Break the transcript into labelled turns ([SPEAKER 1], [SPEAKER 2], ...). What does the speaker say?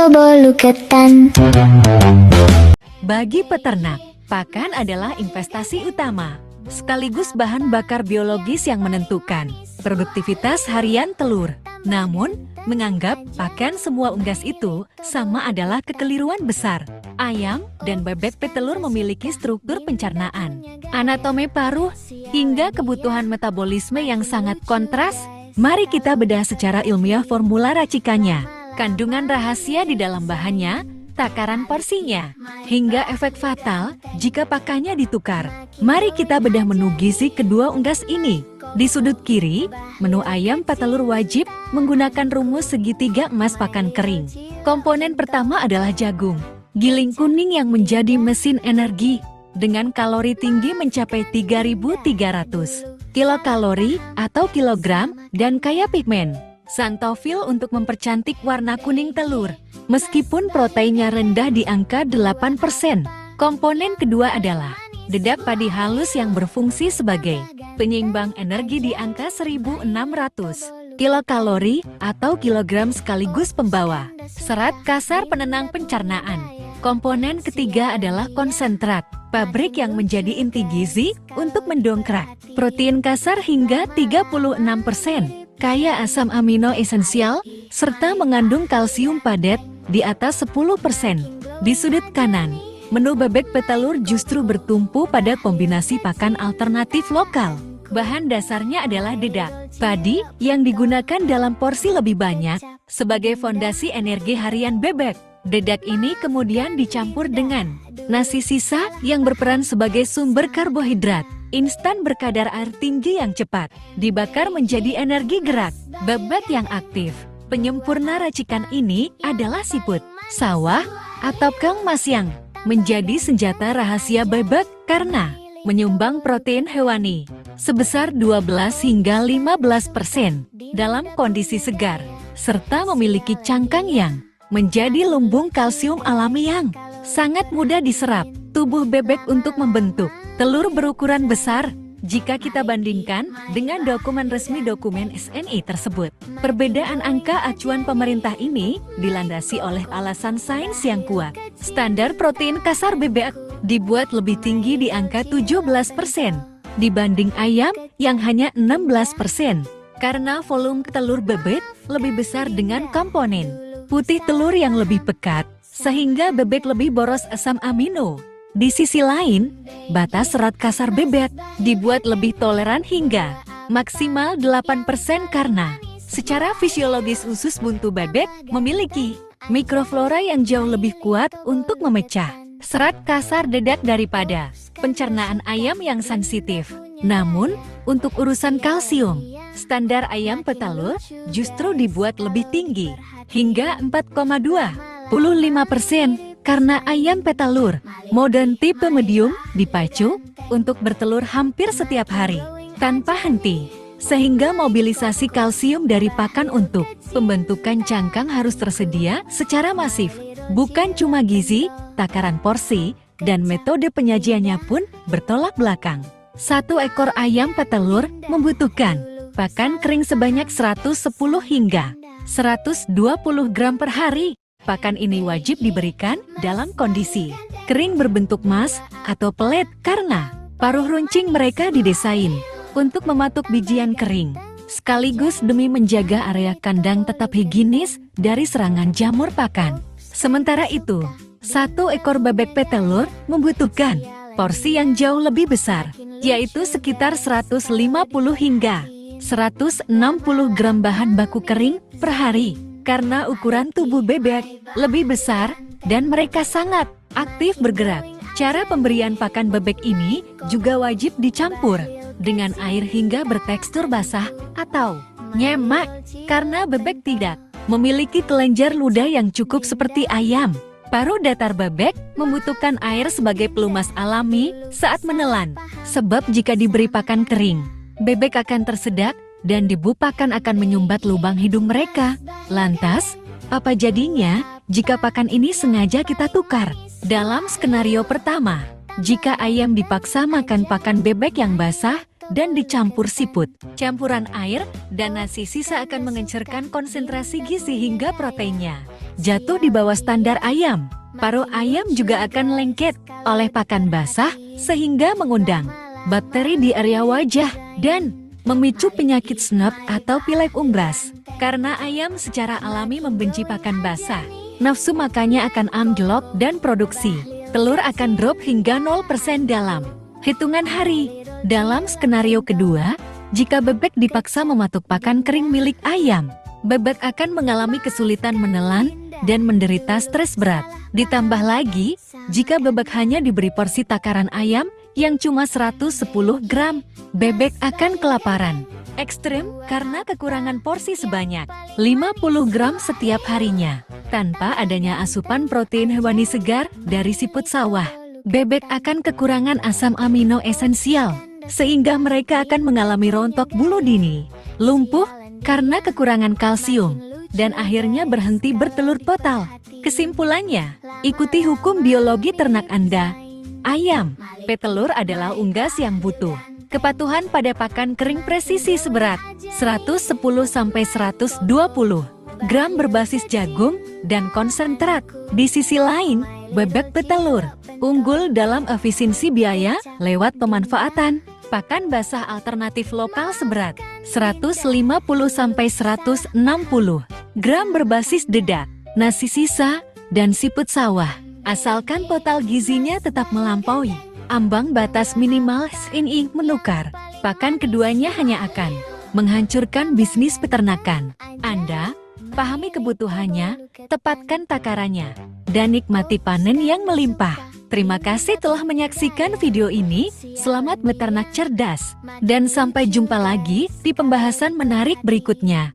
[SPEAKER 1] bolu ketan.
[SPEAKER 2] Bagi peternak, pakan adalah investasi utama, sekaligus bahan bakar biologis yang menentukan produktivitas harian telur. Namun, menganggap pakan semua unggas itu sama adalah kekeliruan besar. Ayam dan bebek petelur memiliki struktur pencernaan, anatomi paruh, hingga kebutuhan metabolisme yang sangat kontras. Mari kita bedah secara ilmiah formula racikannya, kandungan rahasia di dalam bahannya, takaran porsinya, hingga efek fatal jika pakannya ditukar. Mari kita bedah menu gizi kedua unggas ini. Di sudut kiri, menu ayam petelur wajib menggunakan rumus segitiga emas pakan kering. Komponen pertama adalah jagung, giling kuning yang menjadi mesin energi, dengan kalori tinggi mencapai 3.300 kilokalori atau kilogram, dan kaya pigmen xanthofil untuk mempercantik warna kuning telur. Meskipun proteinnya rendah di angka 8%, komponen kedua adalah dedak padi halus yang berfungsi sebagai penyeimbang energi di angka 1.600 kilokalori atau kilogram sekaligus pembawa serat kasar penenang pencernaan. Komponen ketiga adalah konsentrat pabrik yang menjadi inti gizi untuk mendongkrak protein kasar hingga 36%. Kaya asam amino esensial, serta mengandung kalsium padat di atas 10%. Di sudut kanan, menu bebek petelur justru bertumpu pada kombinasi pakan alternatif lokal. Bahan dasarnya adalah dedak padi yang digunakan dalam porsi lebih banyak sebagai fondasi energi harian bebek. Dedak ini kemudian dicampur dengan nasi sisa yang berperan sebagai sumber karbohidrat instan berkadar air tinggi yang cepat dibakar menjadi energi gerak. Bebek yang aktif penyempurna racikan ini adalah siput, sawah, atau kang mas yang menjadi senjata rahasia bebek karena menyumbang protein hewani sebesar 12 hingga 15% dalam kondisi segar, serta memiliki cangkang yang menjadi lumbung kalsium alami yang sangat mudah diserap tubuh bebek untuk membentuk telur berukuran besar. Jika kita bandingkan dengan dokumen resmi dokumen SNI tersebut, perbedaan angka acuan pemerintah ini dilandasi oleh alasan sains yang kuat. Standar protein kasar bebek dibuat lebih tinggi di angka 17% dibanding ayam yang hanya 16%, karena volume telur bebek lebih besar dengan komponen putih telur yang lebih pekat, sehingga bebek lebih boros asam amino. Di sisi lain, batas serat kasar bebek dibuat lebih toleran hingga maksimal 8% karena secara fisiologis usus buntu bebek memiliki mikroflora yang jauh lebih kuat untuk memecah serat kasar dedak daripada pencernaan ayam yang sensitif. Namun, untuk urusan kalsium, standar ayam petelur justru dibuat lebih tinggi, hingga 4,25%, karena ayam petelur modern tipe medium dipacu untuk bertelur hampir setiap hari, tanpa henti. Sehingga mobilisasi kalsium dari pakan untuk pembentukan cangkang harus tersedia secara masif. Bukan cuma gizi, takaran porsi, dan metode penyajiannya pun bertolak belakang. Satu ekor ayam petelur membutuhkan pakan kering sebanyak 110 hingga 120 gram per hari. Pakan ini wajib diberikan dalam kondisi kering berbentuk mas atau pelet karena paruh runcing mereka didesain untuk mematuk bijian kering, sekaligus demi menjaga area kandang tetap higienis dari serangan jamur pakan. Sementara itu, satu ekor bebek petelur membutuhkan porsi yang jauh lebih besar, yaitu sekitar 150 hingga 160 gram bahan baku kering per hari. Karena ukuran tubuh bebek lebih besar dan mereka sangat aktif bergerak. Cara pemberian pakan bebek ini juga wajib dicampur dengan air hingga bertekstur basah atau nyemak, karena bebek tidak memiliki kelenjar ludah yang cukup seperti ayam. Paruh datar bebek membutuhkan air sebagai pelumas alami saat menelan, sebab jika diberi pakan kering, bebek akan tersedak dan debu pakan akan menyumbat lubang hidung mereka. Lantas, apa jadinya jika pakan ini sengaja kita tukar? Dalam skenario pertama, jika ayam dipaksa makan pakan bebek yang basah dan dicampur siput, campuran air dan nasi sisa akan mengencerkan konsentrasi gizi hingga proteinnya jatuh di bawah standar ayam. Paruh ayam juga akan lengket oleh pakan basah sehingga mengundang bakteri di area wajah dan memicu penyakit snot atau pilek umbras. Karena ayam secara alami membenci pakan basah, nafsu makannya akan anjlok dan produksi telur akan drop hingga 0% dalam hitungan hari. Dalam skenario kedua, jika bebek dipaksa mematuk pakan kering milik ayam, bebek akan mengalami kesulitan menelan dan menderita stres berat. Ditambah lagi, jika bebek hanya diberi porsi takaran ayam yang cuma 110 gram, bebek akan kelaparan ekstrim karena kekurangan porsi sebanyak 50 gram setiap harinya. Tanpa adanya asupan protein hewani segar dari siput sawah, bebek akan kekurangan asam amino esensial, sehingga mereka akan mengalami rontok bulu dini, lumpuh karena kekurangan kalsium, dan akhirnya berhenti bertelur total. Kesimpulannya, ikuti hukum biologi ternak Anda. Ayam, petelur adalah unggas yang butuh kepatuhan pada pakan kering presisi seberat 110-120 gram berbasis jagung dan konsentrat. Di sisi lain, bebek petelur unggul dalam efisiensi biaya lewat pemanfaatan pakan basah alternatif lokal seberat 150-160 gram berbasis dedak, nasi sisa, dan siput sawah. Asalkan total gizinya tetap melampaui ambang batas minimal ini menukar, pakan keduanya hanya akan menghancurkan bisnis peternakan Anda. Pahami kebutuhannya, tepatkan takarannya, dan nikmati panen yang melimpah. Terima kasih telah menyaksikan video ini. Selamat beternak cerdas, dan sampai jumpa lagi di pembahasan menarik berikutnya.